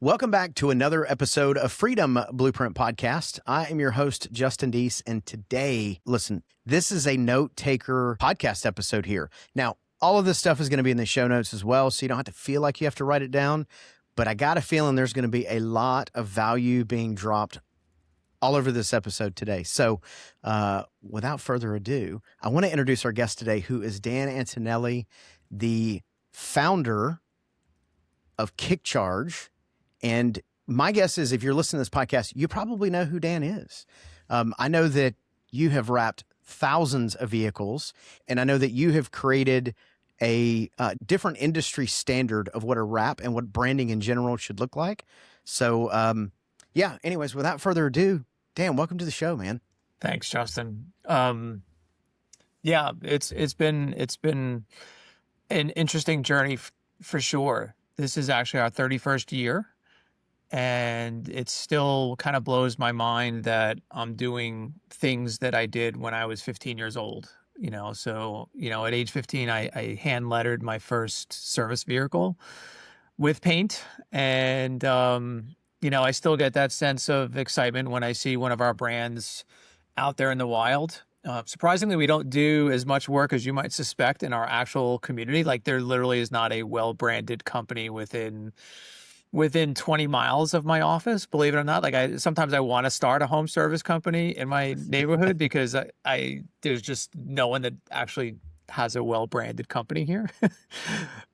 Welcome back to another episode of Freedom Blueprint Podcast. I am your host, Justin Deese, and today, listen, this is a note-taker podcast episode here. Now, all of this stuff is going to be in the show notes as well, so you don't have to feel like you have to write it down, but I got a feeling there's going to be a lot of value being dropped all over this episode today. So without further ado, I want to introduce our guest today, who is Dan Antonelli, the founder of KickCharge. And my guess is if you're listening to this podcast, you probably know who Dan is. I know that you have wrapped thousands of vehicles, and I know that you have created a different industry standard of what a wrap and what branding in general should look like. So, yeah, anyways, without further ado, Dan, welcome to the show, man. Thanks, Justin. Yeah, it's been an interesting journey for sure. This is actually our 31st year. And it still kind of blows my mind that I'm doing things that I did when I was 15 years old. So, at age 15, I hand lettered my first service vehicle with paint. And, I still get that sense of excitement when I see one of our brands out there in the wild. Surprisingly, we don't do as much work as you might suspect in our actual community. Like, there literally is not a well-branded company within 20 miles of my office, believe it or not. Like, sometimes I want to start a home service company in my neighborhood because there's just no one that actually has a well-branded company here.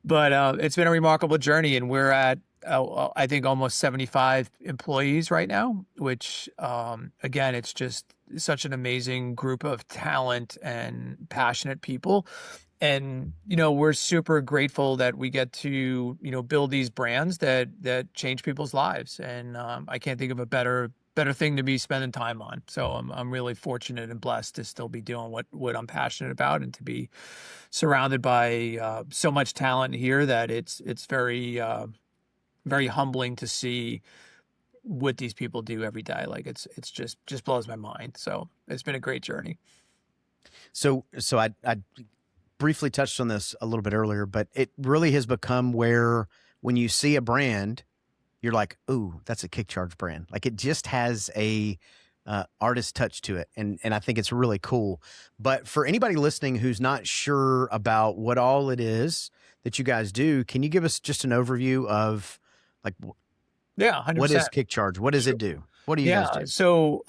But it's been a remarkable journey, and we're at, I think, almost 75 employees right now, which, again, it's just such an amazing group of talent and passionate people. And, we're super grateful that we get to, build these brands that change people's lives. And I can't think of a better thing to be spending time on. So I'm really fortunate and blessed to still be doing what I'm passionate about, and to be surrounded by so much talent here that it's very, very humbling to see what these people do every day. Like, it's just blows my mind. So it's been a great journey. So I briefly touched on this a little bit earlier, but it really has become where when you see a brand, you're like, ooh, that's a KickCharge brand. Like, it just has a artist touch to it. And I think it's really cool. But for anybody listening who's not sure about what all it is that you guys do, can you give us just an overview of, like, yeah, 100%. What is KickCharge? What does it do? What do you guys do? So,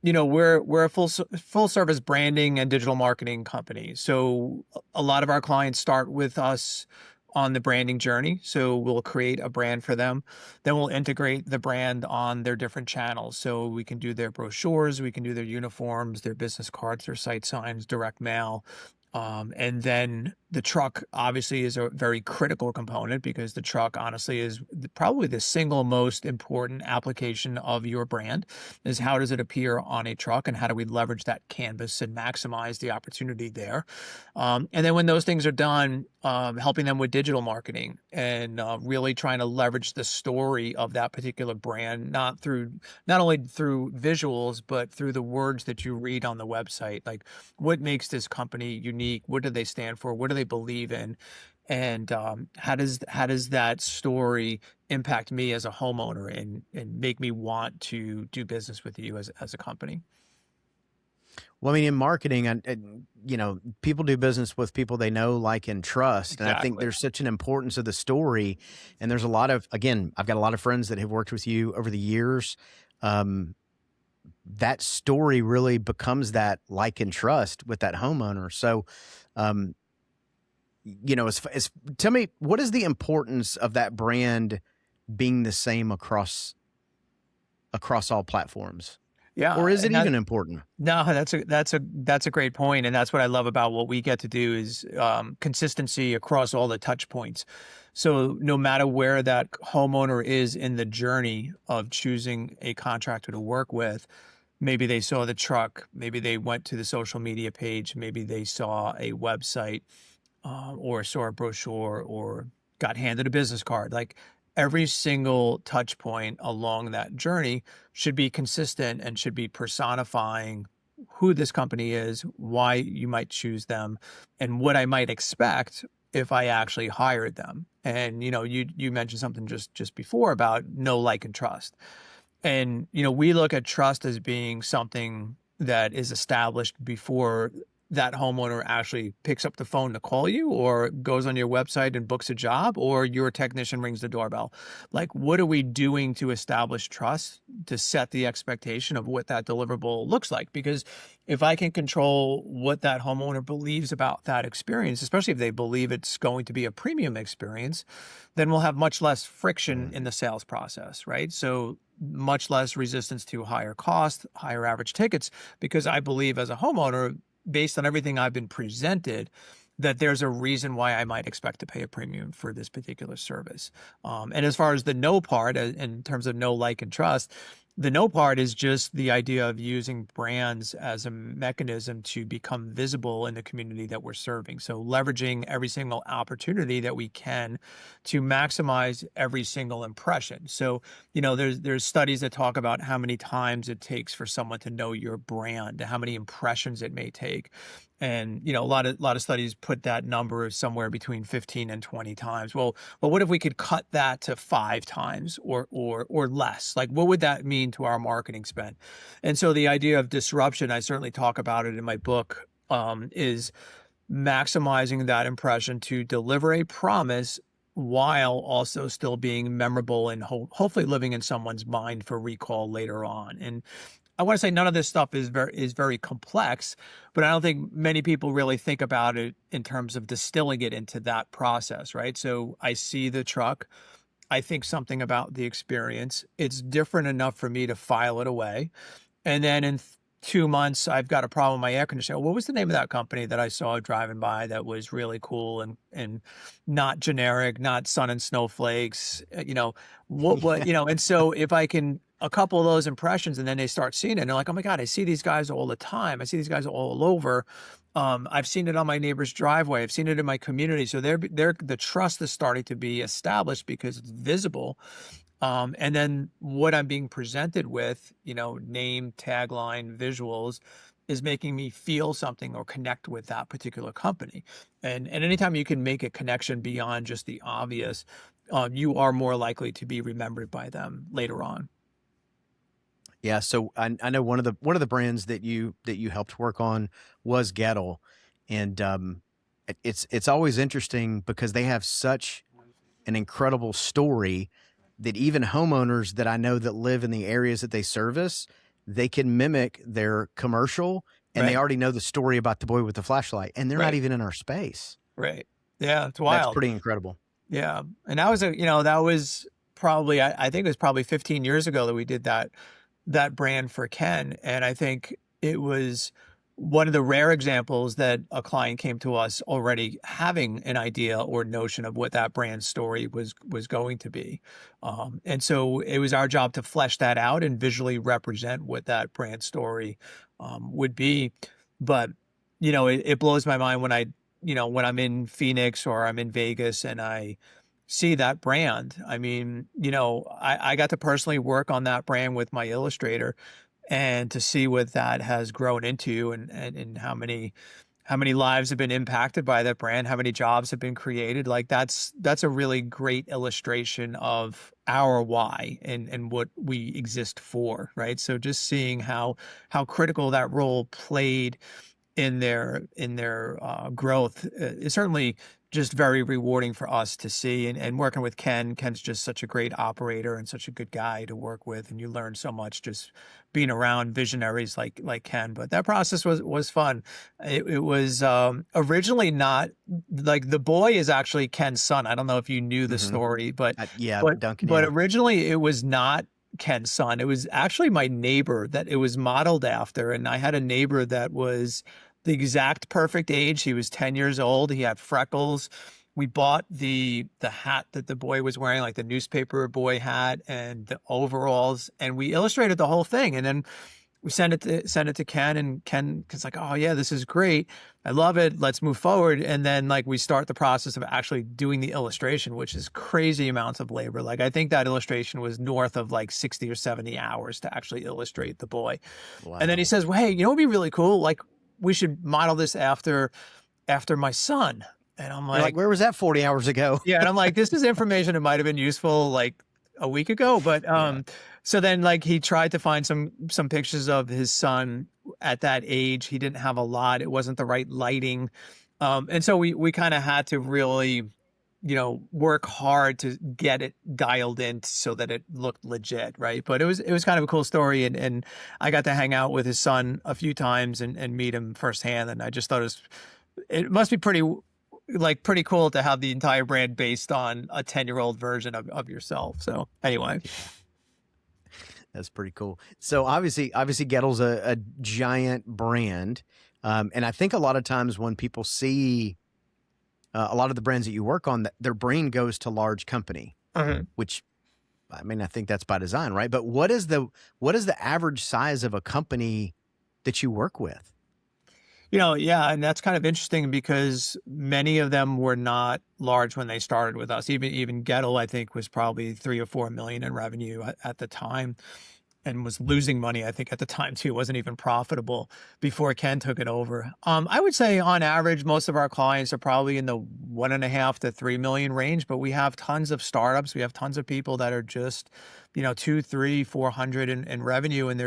we're a full service branding and digital marketing company. So a lot of our clients start with us on the branding journey. So we'll create a brand for them. Then we'll integrate the brand on their different channels. So we can do their brochures, we can do their uniforms, their business cards, their site signs, direct mail. And then the truck obviously is a very critical component, because the truck honestly is probably the single most important application of your brand. Is how does it appear on a truck, and how do we leverage that canvas and maximize the opportunity there? And then when those things are done, helping them with digital marketing and really trying to leverage the story of that particular brand, not only through visuals, but through the words that you read on the website. Like, what makes this company unique? What do they stand for? What do they believe in? And how does that story impact me as a homeowner and make me want to do business with you as a company? Well, I mean, in marketing, and people do business with people they know, like, and trust. Exactly. And I think there's such an importance of the story. And there's a lot of, again, I've got a lot of friends that have worked with you over the years. That story really becomes that like and trust with that homeowner. So, tell me, what is the importance of that brand being the same across all platforms? Yeah. Or is it even important? No, that's a great point. And that's what I love about what we get to do is consistency across all the touch points. So no matter where that homeowner is in the journey of choosing a contractor to work with, maybe they saw the truck, maybe they went to the social media page, maybe they saw a website, or saw a brochure, or got handed a business card. Like, every single touch point along that journey should be consistent and should be personifying who this company is, why you might choose them, and what I might expect if I actually hired them. And, you mentioned something just before about know, like, and trust. And, we look at trust as being something that is established before that homeowner actually picks up the phone to call you or goes on your website and books a job or your technician rings the doorbell. Like, what are we doing to establish trust, to set the expectation of what that deliverable looks like? Because if I can control what that homeowner believes about that experience, especially if they believe it's going to be a premium experience, then we'll have much less friction in the sales process, right? So much less resistance to higher cost, higher average tickets, because I believe as a homeowner, based on everything I've been presented, that there's a reason why I might expect to pay a premium for this particular service. And as far as the no part, in terms of know, like, and trust, the no part is just the idea of using brands as a mechanism to become visible in the community that we're serving. So leveraging every single opportunity that we can to maximize every single impression. So, there's studies that talk about how many times it takes for someone to know your brand, how many impressions it may take. And, a lot of studies put that number somewhere between 15 and 20 times. Well, what if we could cut that to 5 times or less? Like, what would that mean to our marketing spend? And so the idea of disruption, I certainly talk about it in my book, is maximizing that impression to deliver a promise while also still being memorable and hopefully living in someone's mind for recall later on. And I want to say none of this stuff is very complex, but I don't think many people really think about it in terms of distilling it into that process, right? So I see the truck, I think something about the experience. It's different enough for me to file it away. And then in 2 months, I've got a problem with my air conditioner. What was the name of that company that I saw driving by that was really cool and not generic, not sun and snowflakes, and so if I can, a couple of those impressions, and then they start seeing it and they're like, oh my God, I see these guys all the time. I see these guys all over. I've seen it on my neighbor's driveway. I've seen it in my community. So the trust is starting to be established because it's visible. And then what I'm being presented with, name, tagline, visuals, is making me feel something or connect with that particular company. And anytime you can make a connection beyond just the obvious, you are more likely to be remembered by them later on. Yeah, so I know one of the brands that you helped work on was Gettle, and it's always interesting because they have such an incredible story that even homeowners that I know that live in the areas that they service, they can mimic their commercial, and they Right. already know the story about the boy with the flashlight, and they're not Right. even in our space. Right. Yeah, it's That's wild. pretty incredible. Yeah. And that was probably, I think it was probably 15 years ago that we did that brand for Ken. And I think it was one of the rare examples that a client came to us already having an idea or notion of what that brand story was going to be. And so it was our job to flesh that out and visually represent what that brand story would be. But, it blows my mind when I'm in Phoenix or I'm in Vegas and I see that brand. I mean, I got to personally work on that brand with my illustrator and to see what that has grown into and how many lives have been impacted by that brand, how many jobs have been created. Like that's a really great illustration of our why and what we exist for, right? So just seeing how critical that role played in their growth is certainly just very rewarding for us to see. And working with Ken's just such a great operator and such a good guy to work with, and you learn so much just being around visionaries like Ken. But that process was fun. It was originally not like, the boy is actually Ken's son. I don't know if you knew the story, but Duncan. but Yeah. originally it was not Ken's son. It was actually my neighbor that it was modeled after. And I had a neighbor that was the exact perfect age. He was 10 years old. He had freckles. We bought the hat that the boy was wearing, like the newspaper boy hat and the overalls, and we illustrated the whole thing. And then we sent it to Ken, and Ken's like, oh yeah, this is great. I love it. Let's move forward. And then like we start the process of actually doing the illustration, which is crazy amounts of labor. Like I think that illustration was north of like 60 or 70 hours to actually illustrate the boy. Wow. And then he says, well, hey, what'd be really cool? Like we should model this after my son. And I'm You're like, like, where was that 40 hours ago? yeah. And I'm like, this is information that might've been useful like a week ago. But, Yeah. so then like he tried to find some pictures of his son at that age. He didn't have a lot. It wasn't the right lighting. And so we kind of had to really, work hard to get it dialed in so that it looked legit. Right. But it was kind of a cool story. And I got to hang out with his son a few times and meet him firsthand. And I just thought it must be pretty cool to have the entire brand based on a 10-year-old version of yourself. So anyway. That's pretty cool. So obviously Gettle's a giant brand. And I think a lot of times when people see a lot of the brands that you work on, their brain goes to large company, which, I mean, I think that's by design, right? But what is the average size of a company that you work with? Yeah, and that's kind of interesting because many of them were not large when they started with us. Even Gettle, I think, was probably 3 or 4 million in revenue at the time, and was losing money, I think, at the time too. It wasn't even profitable before Ken took it over. I would say on average, most of our clients are probably in the 1.5 to 3 million range, but we have tons of startups. We have tons of people that are just, 2, 3, 400 in revenue, and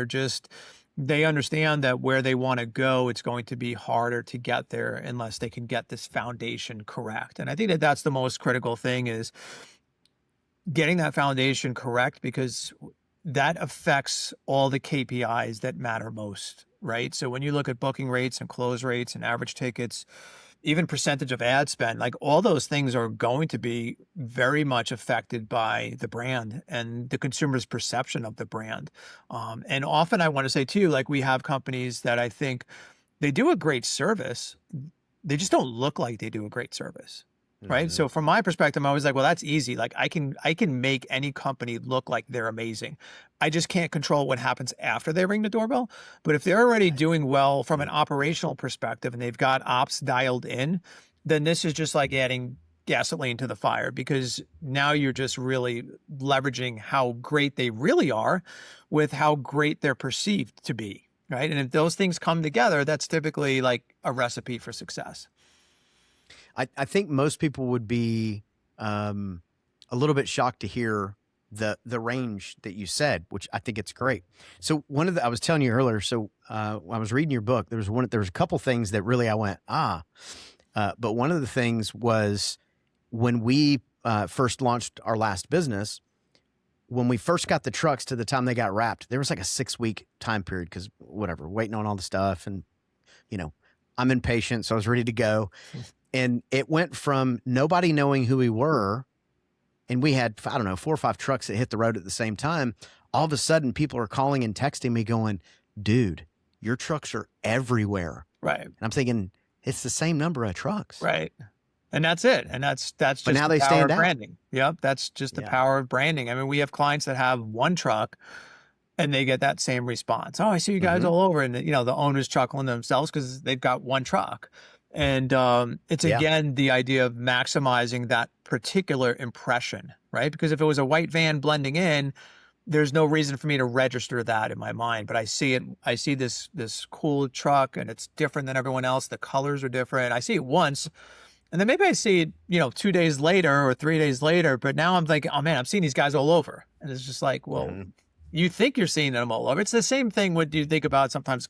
they understand that where they want to go, it's going to be harder to get there unless they can get this foundation correct. And I think that that's the most critical thing, is getting that foundation correct, because that affects all the KPIs that matter most, right? So when you look at booking rates and close rates and average tickets, even percentage of ad spend, like all those things are going to be very much affected by the brand and the consumer's perception of the brand. And often I want to say too, like we have companies that I think they do a great service. They just don't look like they do a great service. Right. So from my perspective, I'm always like, well, that's easy. Like I can make any company look like they're amazing. I just can't control what happens after they ring the doorbell. But if they're already doing well from an operational perspective and they've got ops dialed in, then this is just like adding gasoline to the fire, because now you're just really leveraging how great they really are with how great they're perceived to be. Right. And if those things come together, that's typically like a recipe for success. I think most people would be a little bit shocked to hear the range that you said, which I think it's great. So I was telling you earlier, so when I was reading your book, there was a couple things that really I went, but one of the things was when we first launched our last business, when we first got the trucks to the time they got wrapped, there was like a 6-week time period, because whatever, waiting on all the stuff, and I'm impatient, so I was ready to go. And it went from nobody knowing who we were, and we had, I don't know, 4 or 5 trucks that hit the road at the same time. All of a sudden, people are calling and texting me going, dude, your trucks are everywhere. Right. And I'm thinking, it's the same number of trucks. Right. And that's it. And that's just now the they power stand of out. branding. Yep. That's just the power of branding. I mean, we have clients that have 1 truck and they get that same response. Oh, I see you guys all over. And the owner's chuckling to themselves because they've got 1 truck. And it's again the idea of maximizing that particular impression, right? Because if it was a white van blending in, there's no reason for me to register that in my mind. But I see this cool truck, and it's different than everyone else. The colors are different. I see it once, and then maybe I see it, 2 days later or 3 days later. But now I'm thinking, oh man, I'm seeing these guys all over, and it's just like, well, you think you're seeing them all over. It's the same thing. What do you think about sometimes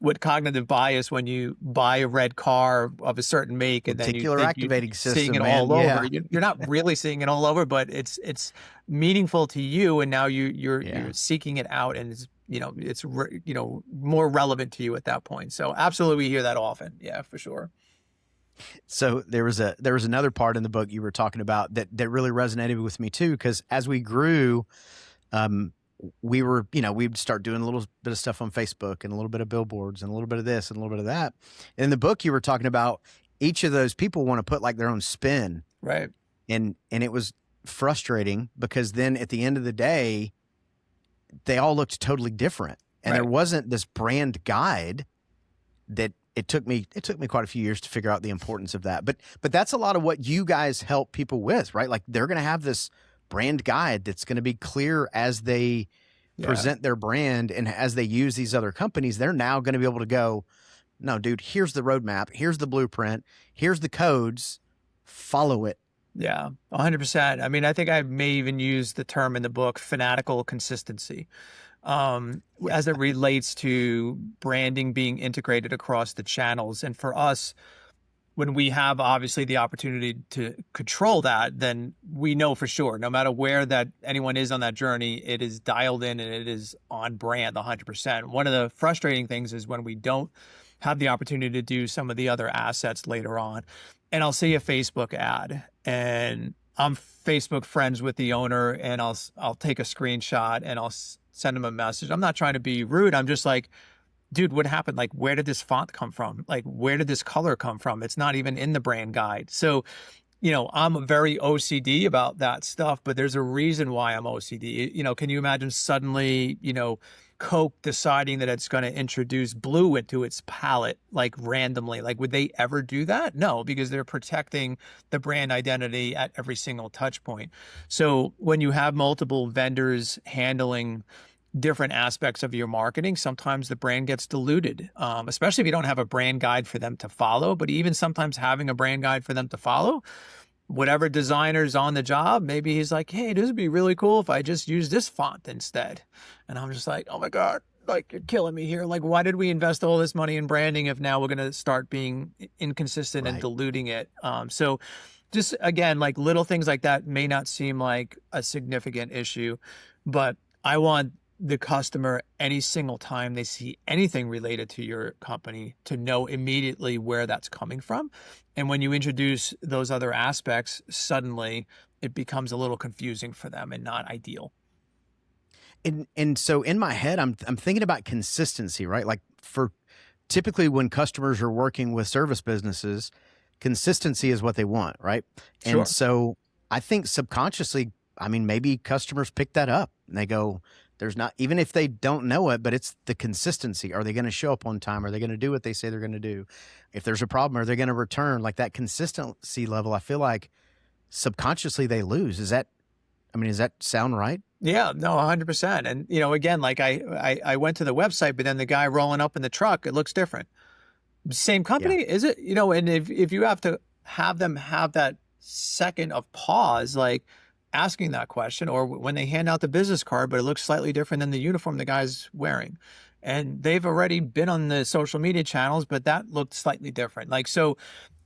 with cognitive bias when you buy a red car of a certain make and then you think activating system, seeing it all over? You're not really seeing it all over, but it's meaningful to you, and now you're seeking it out, and it's more relevant to you at that point. So absolutely, we hear that often. Yeah, for sure. So there was another part in the book you were talking about that really resonated with me too, because as we grew, we were, we'd start doing a little bit of stuff on Facebook and a little bit of billboards and a little bit of this and a little bit of that. And in the book, you were talking about each of those people want to put like their own spin. Right. And it was frustrating because then at the end of the day, they all looked totally different. And there wasn't this brand guide that it took me quite a few years to figure out the importance of that. But that's a lot of what you guys help people with, right? Like they're going to have this brand guide that's going to be clear as they present their brand, and as they use these other companies, they're now going to be able to go, no, dude, here's the roadmap, here's the blueprint, here's the codes, follow it. Yeah, 100%. I mean, I think I may even use the term in the book, fanatical consistency, as it relates to branding being integrated across the channels. And for us, when we have obviously the opportunity to control that, then we know for sure, no matter where that anyone is on that journey, it is dialed in and it is on brand 100%. One of the frustrating things is when we don't have the opportunity to do some of the other assets later on. And I'll see a Facebook ad and I'm Facebook friends with the owner, and I'll take a screenshot and I'll send him a message. I'm not trying to be rude. I'm just like, dude, what happened? Like, where did this font come from? Like, where did this color come from? It's not even in the brand guide. So, I'm very OCD about that stuff, but there's a reason why I'm OCD. Can you imagine suddenly, Coke deciding that it's going to introduce blue into its palette, like randomly? Like, would they ever do that? No, because they're protecting the brand identity at every single touch point. So when you have multiple vendors handling different aspects of your marketing, sometimes the brand gets diluted, especially if you don't have a brand guide for them to follow. But even sometimes having a brand guide for them to follow, whatever designer's on the job, maybe he's like, hey, this would be really cool if I just use this font instead. And I'm just like, oh my God, like, you're killing me here. Like, why did we invest all this money in branding if now we're going to start being inconsistent and diluting it? So just, again, like, little things like that may not seem like a significant issue, but I want the customer, any single time they see anything related to your company, to know immediately where that's coming from. And when you introduce those other aspects, suddenly it becomes a little confusing for them and not ideal. And so in my head, I'm thinking about consistency, right? Like, for typically when customers are working with service businesses, consistency is what they want, right? Sure. And so I think subconsciously, I mean, maybe customers pick that up and they go, there's not, even if they don't know it, but it's the consistency. Are they going to show up on time? Are they going to do what they say they're going to do? If there's a problem, are they going to return? Like, that consistency level, I feel like subconsciously they lose. Does that sound right? Yeah, no, 100%. And, again, like, I went to the website, but then the guy rolling up in the truck, it looks different. Same company, is it? And if you have to have them have that second of pause, like asking that question, or when they hand out the business card, but it looks slightly different than the uniform the guy's wearing. And they've already been on the social media channels, but that looked slightly different. Like, so,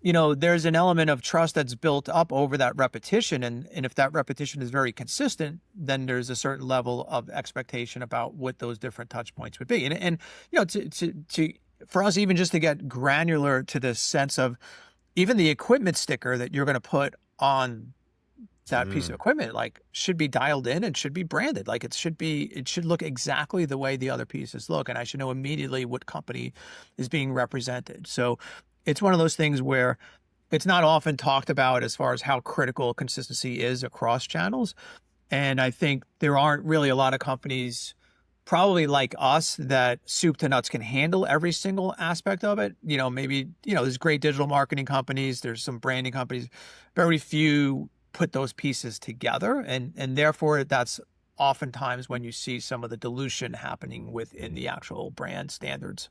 there's an element of trust that's built up over that repetition. And if that repetition is very consistent, then there's a certain level of expectation about what those different touch points would be. And for us, even just to get granular to the sense of even the equipment sticker that you're going to put on that piece of equipment, like, should be dialed in and should be branded. Like, it should look exactly the way the other pieces look. And I should know immediately what company is being represented. So it's one of those things where it's not often talked about as far as how critical consistency is across channels. And I think there aren't really a lot of companies probably like us that soup to nuts can handle every single aspect of it. Maybe, there's great digital marketing companies, there's some branding companies, very few put those pieces together. And therefore that's oftentimes when you see some of the dilution happening within the actual brand standards.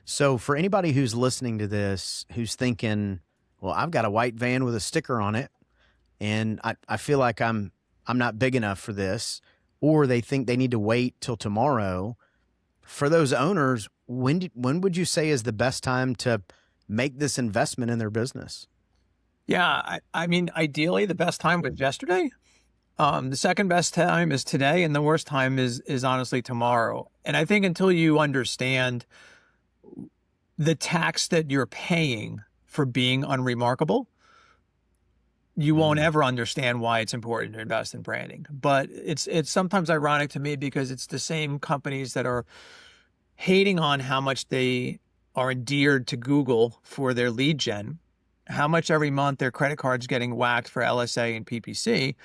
So for anybody who's listening to this, who's thinking, well, I've got a white van with a sticker on it, and I feel like I'm not big enough for this, or they think they need to wait till tomorrow. For those owners, when would you say is the best time to make this investment in their business? Yeah, I mean, ideally, the best time was yesterday. The second best time is today, and the worst time is honestly tomorrow. And I think until you understand the tax that you're paying for being unremarkable, you won't ever understand why it's important to invest in branding. But it's sometimes ironic to me because it's the same companies that are hating on how much they are endeared to Google for their lead gen, how much every month their credit card's getting whacked for LSA and PPC,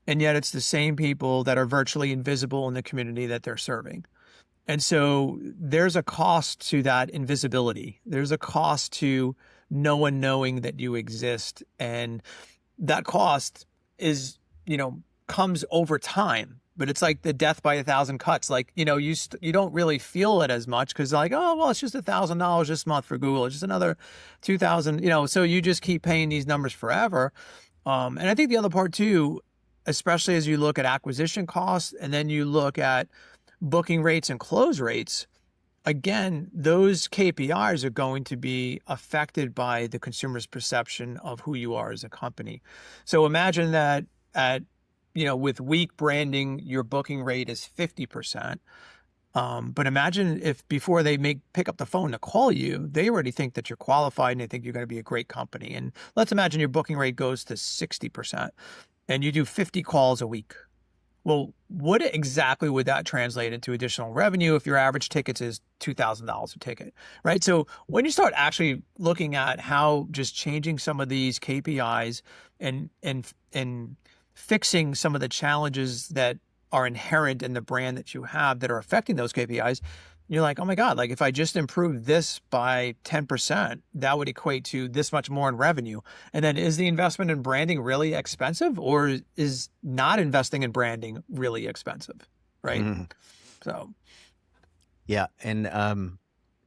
and yet it's the same people that are virtually invisible in the community that they're serving. And so there's a cost to that invisibility. There's a cost to no one knowing that you exist. And that cost is, comes over time. but it's like the death by 1,000 cuts. Like, you know, you don't really feel it as much because like, oh, well, it's just $1,000 this month for Google. It's just another 2,000, you know, so you just keep paying these numbers forever. And I think the other part too, especially as you look at acquisition costs and then you look at booking rates and close rates, again, those KPIs are going to be affected by the consumer's perception of who you are as a company. So imagine that with weak branding, your booking rate is 50%. But imagine if before they pick up the phone to call you, they already think that you're qualified and they think you're going to be a great company. And let's imagine your booking rate goes to 60% and you do 50 calls a week. Well, what exactly would that translate into additional revenue if your average tickets is $2,000 a ticket, right? So when you start actually looking at how just changing some of these KPIs and fixing some of the challenges that are inherent in the brand that you have that are affecting those KPIs, you're like, oh my God, like if I just improve this by 10%, that would equate to this much more in revenue. And then is the investment in branding really expensive, or is not investing in branding really expensive? Right. Mm-hmm. So. Yeah. And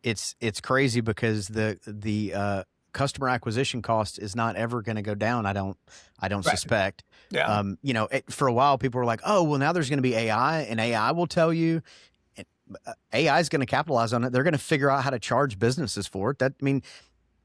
it's crazy because the customer acquisition cost is not ever going to go down. I don't right. suspect. Yeah. For a while people were like, oh, well now there's going to be AI and AI will tell you. AI is going to capitalize on it. They're going to figure out how to charge businesses for it.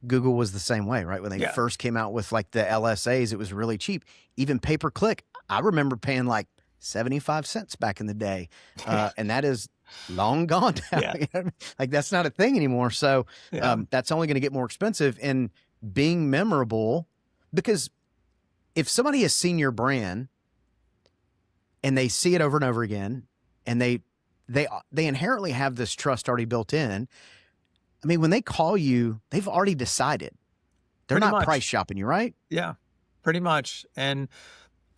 Google was the same way, right? When they first came out with like the LSAs, it was really cheap. Even pay-per-click, I remember paying like 75 cents back in the day. And that is long gone now. Yeah. Like that's not a thing anymore. So that's only going to get more expensive. And being memorable, because if somebody has seen your brand and they see it over and over again, and they inherently have this trust already built in. I mean, when they call you, they've already decided. They're pretty not much price shopping you, right? Yeah, pretty much. And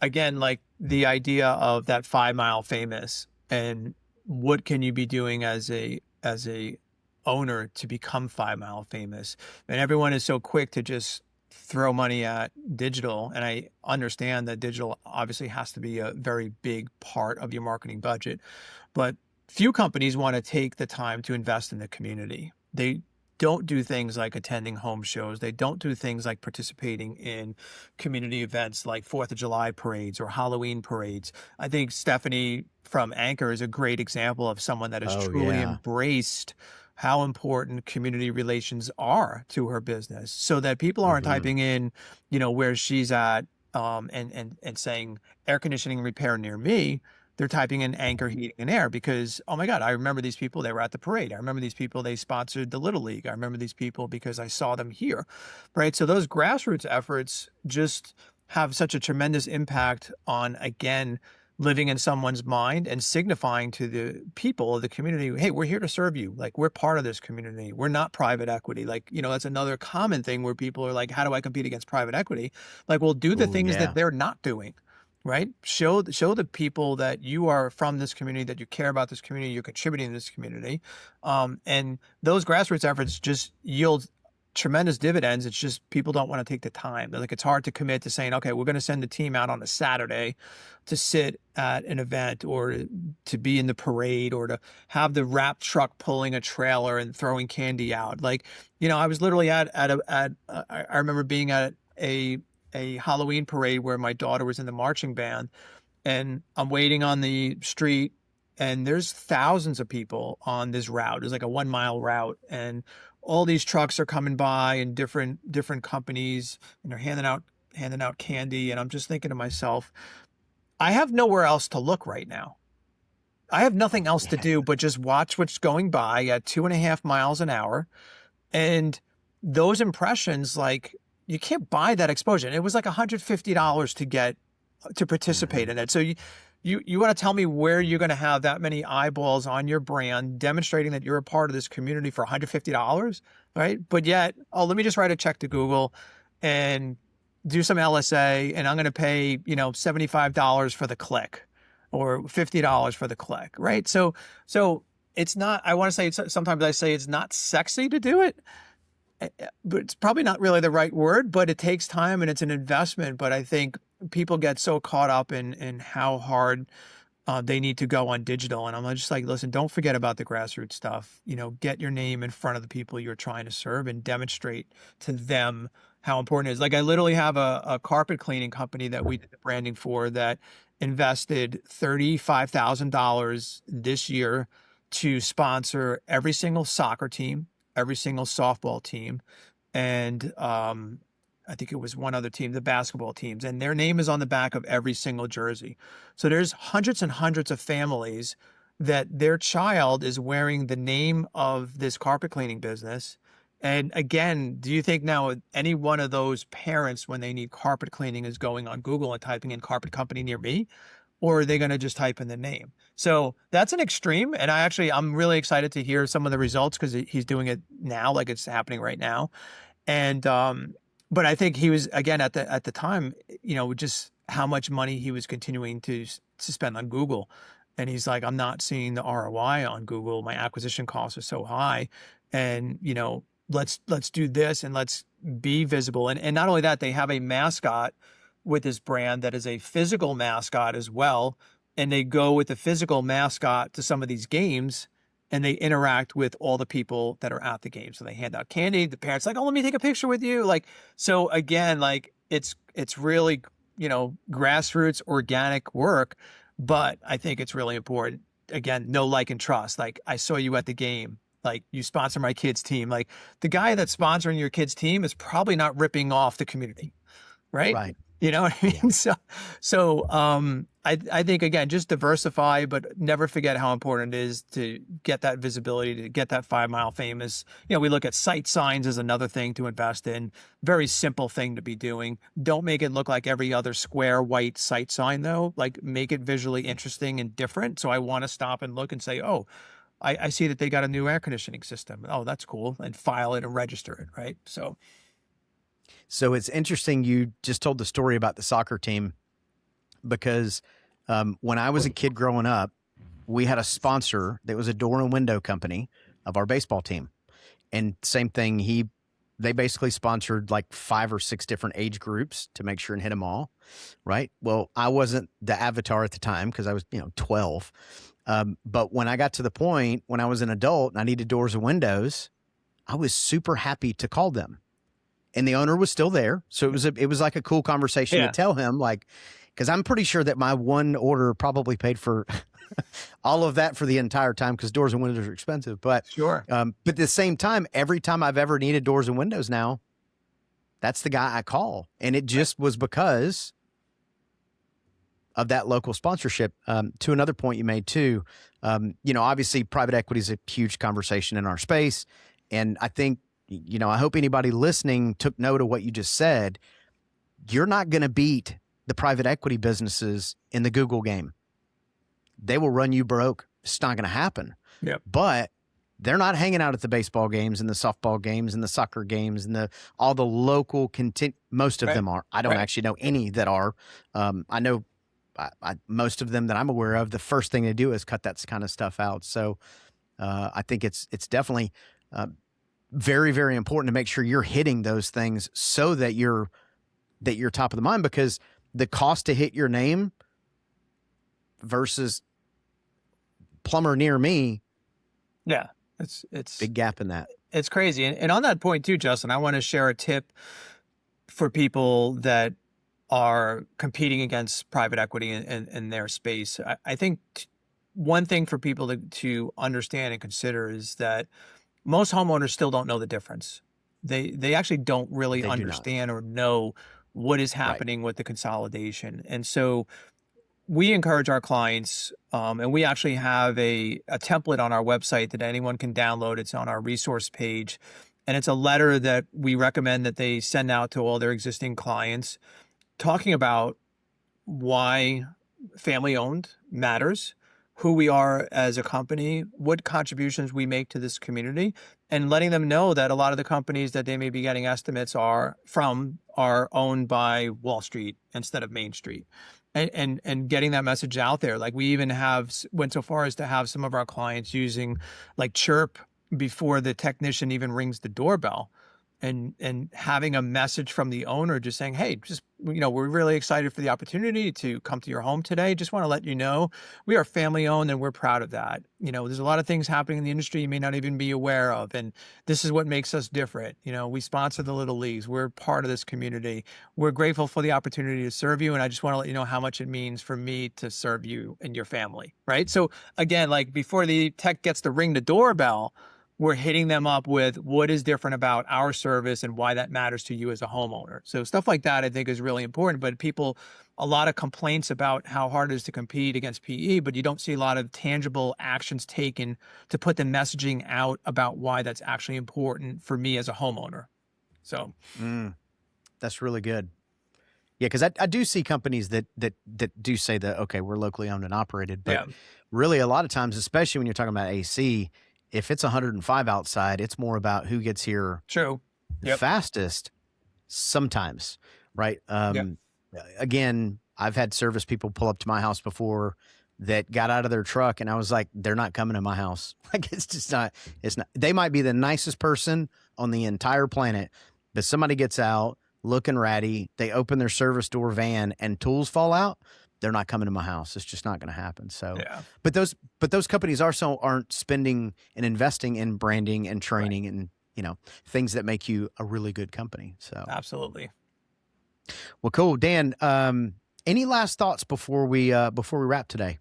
again, like the idea of that 5 Mile Famous, and what can you be doing as a owner to become 5 Mile Famous? And everyone is so quick to just throw money at digital. And I understand that digital obviously has to be a very big part of your marketing budget, but few companies want to take the time to invest in the community. They don't do things like attending home shows. They don't do things like participating in community events like 4th of July parades or Halloween parades. I think Stephanie from Anchor is a great example of someone that has truly embraced how important community relations are to her business, so that people aren't typing in, where she's at and saying air conditioning repair near me. They're typing in Anchor Heating and Air because, oh my God, I remember these people, they were at the parade. I remember these people, they sponsored the Little League. I remember these people because I saw them here, right? So those grassroots efforts just have such a tremendous impact on, again, living in someone's mind and signifying to the people of the community, hey, we're here to serve you. Like, we're part of this community. We're not private equity. Like, that's another common thing where people are like, how do I compete against private equity? Like, well, do the things that they're not doing. Right? Show the people that you are from this community, that you care about this community, you're contributing to this community. And those grassroots efforts just yield tremendous dividends. It's just people don't want to take the time. Like, it's hard to commit to saying, okay, we're going to send the team out on a Saturday to sit at an event or to be in the parade or to have the wrap truck pulling a trailer and throwing candy out. Like, I was literally I remember being at a Halloween parade where my daughter was in the marching band, and I'm waiting on the street, and there's thousands of people on this route. It's like a 1 mile route, and all these trucks are coming by and different companies, and they're handing out candy. And I'm just thinking to myself, I have nowhere else to look right now. I have nothing else to do but just watch what's going by at 2.5 miles an hour. And those impressions, like, you can't buy that exposure. It was like $150 to participate in it. So you want to tell me where you're going to have that many eyeballs on your brand demonstrating that you're a part of this community for $150, right? But yet, let me just write a check to Google and do some LSA, and I'm going to pay, $75 for the click or $50 for the click, right? So it's not, I want to say, sometimes I say it's not sexy to do it, but it's probably not really the right word, but it takes time and it's an investment. But I think people get so caught up in how hard they need to go on digital. And I'm just like, listen, don't forget about the grassroots stuff. Get your name in front of the people you're trying to serve and demonstrate to them how important it is. Like I literally have a carpet cleaning company that we did the branding for that invested $35,000 this year to sponsor every single soccer team, every single softball team, and I think it was one other team, the basketball teams, and their name is on the back of every single jersey. So there's hundreds and hundreds of families that their child is wearing the name of this carpet cleaning business. And again, do you think now any one of those parents, when they need carpet cleaning, is going on Google and typing in carpet company near me? Or are they going to just type in the name? So that's an extreme. And I'm really excited to hear some of the results because he's doing it now, like it's happening right now. And, but I think he was, again, at the time, just how much money he was continuing to spend on Google. And he's like, I'm not seeing the ROI on Google. My acquisition costs are so high. And, let's do this and let's be visible. And not only that, they have a mascot with this brand that is a physical mascot as well. And they go with the physical mascot to some of these games and they interact with all the people that are at the game. So they hand out candy. The parents like, oh, let me take a picture with you. Like, so again, like it's really, grassroots organic work, but I think it's really important. Again, know, like, and trust. Like I saw you at the game. Like you sponsor my kid's team. Like the guy that's sponsoring your kid's team is probably not ripping off the community. Right. Right. You know what I mean? Yeah. So I think, again, just diversify, but never forget how important it is to get that visibility, to get that 5 Mile Famous. We look at site signs as another thing to invest in. Very simple thing to be doing. Don't make it look like every other square white site sign though. Like make it visually interesting and different. So I want to stop and look and say, oh, I see that they got a new air conditioning system. Oh, that's cool. And file it and register it. Right. So it's interesting you just told the story about the soccer team because when I was a kid growing up, we had a sponsor that was a door and window company of our baseball team. And same thing, they basically sponsored like 5 or 6 different age groups to make sure and hit them all, right? Well, I wasn't the avatar at the time because I was 12. But when I got to the point when I was an adult and I needed doors and windows, I was super happy to call them. And the owner was still there. So it was like a cool conversation to tell him, like, because I'm pretty sure that my one order probably paid for all of that for the entire time because doors and windows are expensive. But sure. But at the same time, every time I've ever needed doors and windows now, that's the guy I call. And it just was because of that local sponsorship. To another point you made too, obviously private equity is a huge conversation in our space. And I think, I hope anybody listening took note of what you just said. You're not going to beat the private equity businesses in the Google game. They will run you broke. It's not going to happen. Yep. But they're not hanging out at the baseball games and the softball games and the soccer games and all the local content. Most of them are. I don't actually know any that are. I know most of them that I'm aware of, the first thing they do is cut that kind of stuff out. So I think it's definitely very, very important to make sure you're hitting those things so that you're top of the mind, because the cost to hit your name versus plumber near me. Yeah. It's big gap in that. It's crazy. And on that point too, Justin, I want to share a tip for people that are competing against private equity in their space. I think one thing for people to understand and consider is that most homeowners still don't know the difference. They actually don't really understand or know what is happening with the consolidation. And so we encourage our clients, and we actually have a template on our website that anyone can download. It's on our resource page. And it's a letter that we recommend that they send out to all their existing clients, talking about why family-owned matters, who we are as a company, what contributions we make to this community, and letting them know that a lot of the companies that they may be getting estimates are owned by Wall Street instead of Main Street. And getting that message out there. Like we even went so far as to have some of our clients using like Chirp before the technician even rings the doorbell, and having a message from the owner just saying, hey, just, we're really excited for the opportunity to come to your home today. Just want to let you know we are family owned and we're proud of that. There's a lot of things happening in the industry you may not even be aware of. And this is what makes us different. We sponsor the Little Leagues. We're part of this community. We're grateful for the opportunity to serve you. And I just want to let you know how much it means for me to serve you and your family. Right. So again, like before the tech gets to ring the doorbell, we're hitting them up with what is different about our service and why that matters to you as a homeowner. So stuff like that, I think, is really important. But a lot of complaints about how hard it is to compete against PE, but you don't see a lot of tangible actions taken to put the messaging out about why that's actually important for me as a homeowner. So that's really good. Yeah, because I do see companies that do say that, okay, we're locally owned and operated, but really a lot of times, especially when you're talking about AC, if it's 105 outside, it's more about who gets here fastest sometimes, right? Again, I've had service people pull up to my house before that got out of their truck, and I was like, they're not coming to my house. Like, it's not, they might be the nicest person on the entire planet, but somebody gets out looking ratty, they open their service door van and tools fall out, they're not coming to my house. It's just not going to happen. So, but those companies aren't spending and investing in branding and training and, things that make you a really good company. So absolutely. Well, cool. Dan, any last thoughts before we wrap today?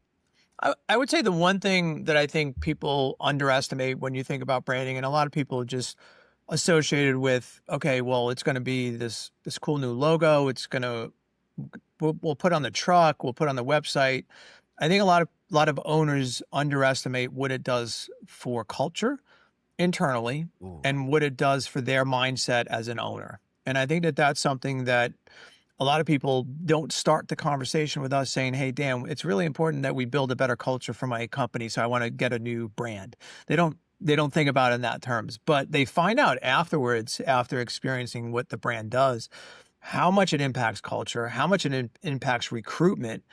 I would say the one thing that I think people underestimate when you think about branding, and a lot of people just associated with, okay, well, it's going to be this cool new logo. It's going to, we'll put on the truck, we'll put on the website. I think a lot of owners underestimate what it does for culture internally and what it does for their mindset as an owner. And I think that that's something that a lot of people don't start the conversation with us saying, hey, Dan, it's really important that we build a better culture for my company. So I want to get a new brand. They don't think about it in that terms, but they find out afterwards, after experiencing what the brand does, how much it impacts culture, how much it impacts recruitment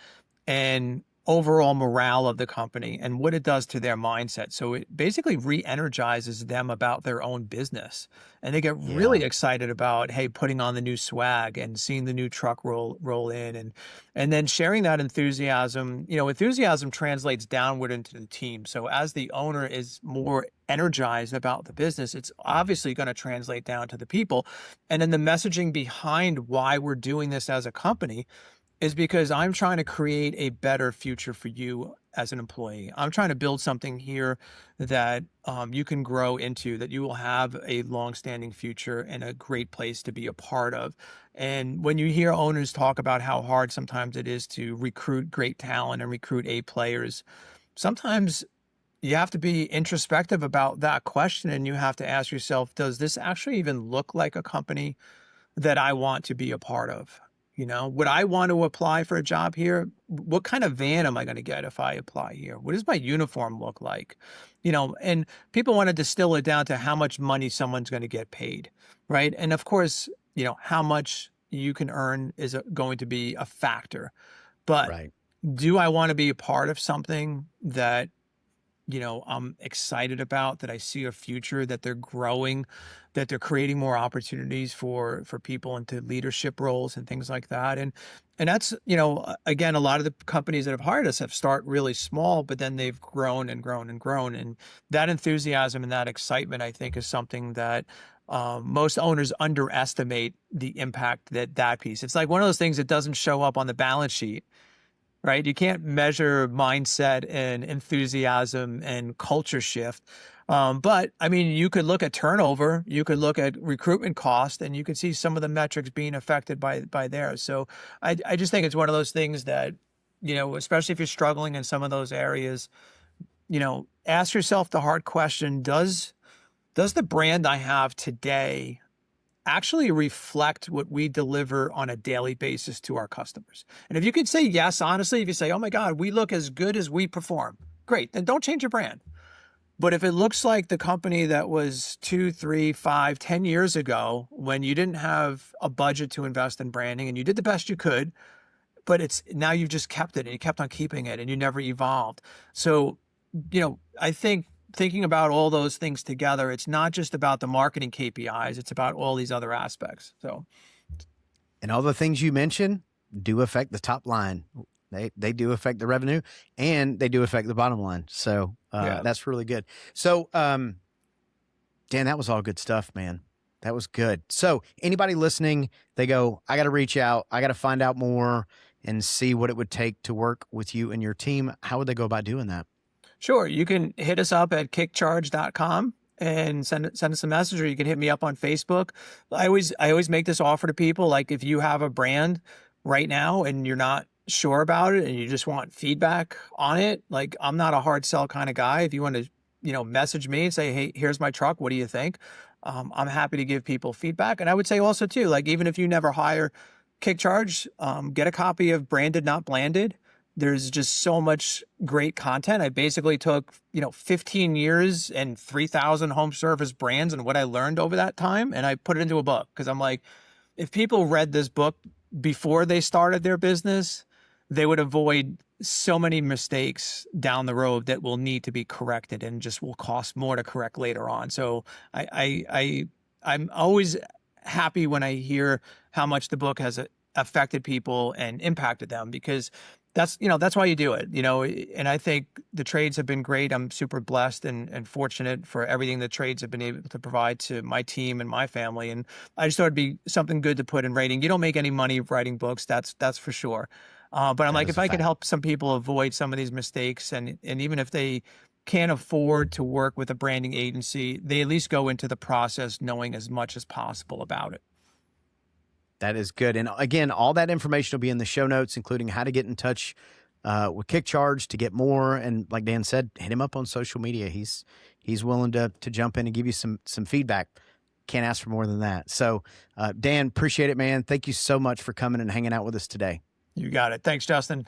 and overall morale of the company and what it does to their mindset. So it basically re-energizes them about their own business. And they get really excited about, hey, putting on the new swag and seeing the new truck roll in and then sharing that enthusiasm. Enthusiasm translates downward into the team. So as the owner is more energized about the business, it's obviously going to translate down to the people. And then the messaging behind why we're doing this as a company is because I'm trying to create a better future for you as an employee. I'm trying to build something here that you can grow into, that you will have a long-standing future and a great place to be a part of. And when you hear owners talk about how hard sometimes it is to recruit great talent and recruit A players, sometimes you have to be introspective about that question and you have to ask yourself, does this actually even look like a company that I want to be a part of? Would I want to apply for a job here? What kind of van am I going to get if I apply here? What does my uniform look like? And people want to distill it down to how much money someone's going to get paid, right? And of course, how much you can earn is going to be a factor. But do I want to be a part of something that, I'm excited about, that I see a future, that they're growing, that they're creating more opportunities for people into leadership roles and things like that. And that's, again, a lot of the companies that have hired us have start really small, but then they've grown and grown and grown. And that enthusiasm and that excitement, I think, is something that most owners underestimate the impact that piece. It's like one of those things that doesn't show up on the balance sheet. Right? You can't measure mindset and enthusiasm and culture shift. But I mean, you could look at turnover, you could look at recruitment cost, and you could see some of the metrics being affected by there. So I just think it's one of those things that, especially if you're struggling in some of those areas, ask yourself the hard question, does the brand I have today actually reflect what we deliver on a daily basis to our customers? And if you can say yes, honestly, if you say, oh my God, we look as good as we perform, great, then don't change your brand. But if it looks like the company that was 2, 3, 5, 10 years ago, when you didn't have a budget to invest in branding and you did the best you could, but it's now you've just kept it and you kept on keeping it and you never evolved. So, I think thinking about all those things together, it's not just about the marketing KPIs, it's about all these other aspects. So, and all the things you mentioned do affect the top line. They do affect the revenue, and they do affect the bottom line. So that's really good. So, Dan, that was all good stuff, man. That was good. So anybody listening, they go, I got to reach out. I got to find out more and see what it would take to work with you and your team. How would they go about doing that? Sure. You can hit us up at kickcharge.com and send us a message, or you can hit me up on Facebook. I always make this offer to people. Like, if you have a brand right now and you're not sure about it and you just want feedback on it, like, I'm not a hard sell kind of guy. If you want to, message me and say, hey, here's my truck, what do you think? I'm happy to give people feedback. And I would say also too, like, even if you never hire KickCharge, get a copy of Branded Not Blanded. There's just so much great content. I basically took, 15 years and 3,000 home service brands and what I learned over that time, and I put it into a book, because I'm like, if people read this book before they started their business, they would avoid so many mistakes down the road that will need to be corrected and just will cost more to correct later on. So I'm always happy when I hear how much the book has affected people and impacted them, because that's why you do it, and I think the trades have been great. I'm super blessed and fortunate for everything the trades have been able to provide to my team and my family. And I just thought it'd be something good to put in writing. You don't make any money writing books. That's for sure. But I'm like, if I could help some people avoid some of these mistakes, and even if they can't afford to work with a branding agency, they at least go into the process knowing as much as possible about it. That is good. And again, all that information will be in the show notes, including how to get in touch with KickCharge to get more. And like Dan said, hit him up on social media. He's willing to jump in and give you some feedback. Can't ask for more than that. So Dan, appreciate it, man. Thank you so much for coming and hanging out with us today. You got it. Thanks, Justin.